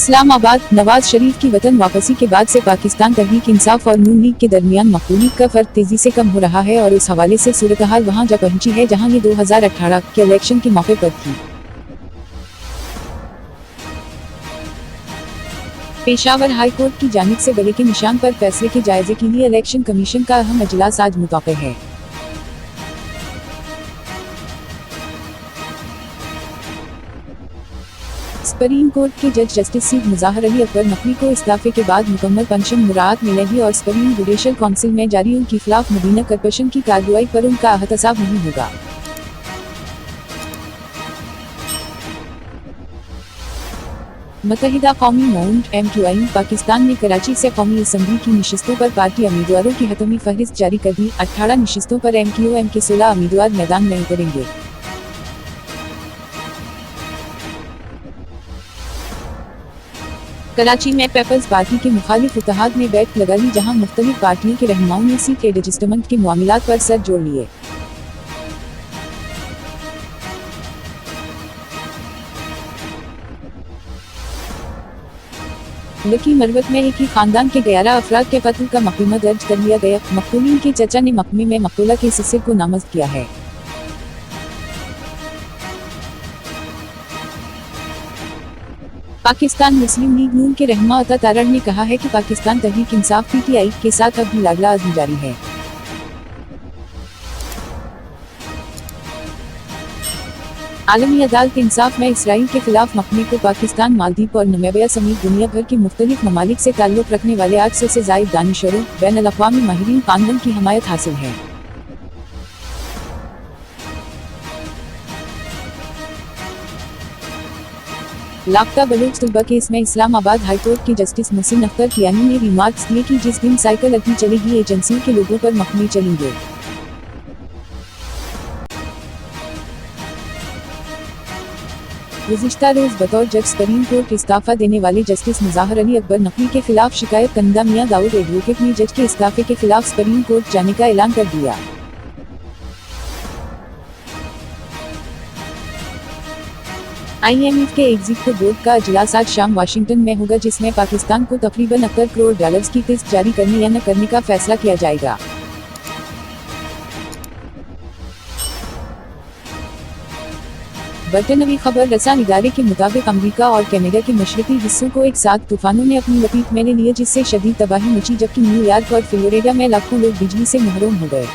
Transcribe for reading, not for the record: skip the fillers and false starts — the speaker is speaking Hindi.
इस्लामाबाद। नवाज शरीफ की वतन वापसी के बाद से पाकिस्तान तहरीक इंसाफ और नून लीग के दरमियान मकबूलियत का फर्क तेजी से कम हो रहा है और उस हवाले से सूरतहाल वहां जा पहुंची है जहां ये 2018 के इलेक्शन के मौके पर थी। पेशावर हाई कोर्ट की जानिब से गले के निशान पर फैसले के जायजे के लिए इलेक्शन कमीशन का अहम अजलास आज मुतव्वक़ है। सुप्रीम कोर्ट के जज जस्टिस सईद मुज़ाहिर अली अकबर नकवी को इस्तीफे के बाद मुकम्मल पेंशन मुराद मिलेगी और सुप्रीम जुडिशल काउंसिल में जारी उनके खिलाफ मुबीना करप्शन की कार्रवाई पर उनका एहतसाब नहीं होगा। मुत्तहिदा कौमी मौंड MQI पाकिस्तान ने कराची से कौमी असम्बली की नशिस्तों पर पार्टी उम्मीदवारों की हतमी फहरिस्त जारी कर दी। 18 नशिस्तों पर MQM के 16 उम्मीदवार मैदान में उतरेंगे। कराची में पीपल्स पार्टी के मुखालिफ इत्तेहाद ने बैठक लगा ली जहां मुख्तलिफ पार्टियों के रहनुमाओं ने सीट एडजस्टमेंट के मामलात पर सर जोड़ लिए। लकी मरवत में एक ही खानदान के 11 अफराद के कत्ल का मुकदमा दर्ज कर लिया गया। मकतूलीन के चचा ने मुकदमे में मकतूला के सिलसिले को नामजद किया है। पाकिस्तान मुस्लिम लीग नून के रहनुमा अता तारड़ ने कहा है कि पाकिस्तान तहरीक इंसाफ PTI के साथ अब भी लागला अज़्म जारी है। आलमी अदालत इंसाफ में इसराइल के खिलाफ मुकदमे को पाकिस्तान, मालदीव और नामीबिया समेत दुनिया भर के मुख्तलिफ ममालिक से ताल्लुक़ रखने वाले 800 से ज़ायद दानिशवरों, बैनुल-अक़वामी माहिरीन कानून की हमायत हासिल है। लापता बलूच तलबा केस में इस्लामाबाद हाई कोर्ट के जस्टिस मोहसिन अख्तर कियानी ने रिमार्क्स दिए कि जिस दिन साइकिल अड्डी चलेगी एजेंसियों के लोगों पर मुकदमे चलेंगे। गुज़िश्ता रोज बतौर जज सुप्रीम कोर्ट इस्तीफा देने वाले जस्टिस मुज़ाहिर अली अकबर नकवी के खिलाफ शिकायत कंदा मियां दाऊद एडवोकेट ने जज के इस्तीफे के खिलाफ सुप्रीम कोर्ट जाने का ऐलान कर दिया। IMF के एग्जीक्यूटिव बोर्ड का इजलास आज शाम वाशिंगटन में होगा जिसमें पाकिस्तान को तकरीबन 71 करोड़ डॉलर्स की किस्त जारी करने या न करने का फैसला किया जाएगा। बरतानवी खबर रसां इदारे के मुताबिक अमेरिका और कनाडा के मशरकी हिस्सों को एक साथ तूफानों ने अपनी लपेट में ले लिया जिससे शदीद तबाही मची जबकि न्यूयॉर्क और फ्लोरिडा में लाखों लोग बिजली से महरूम हो गए।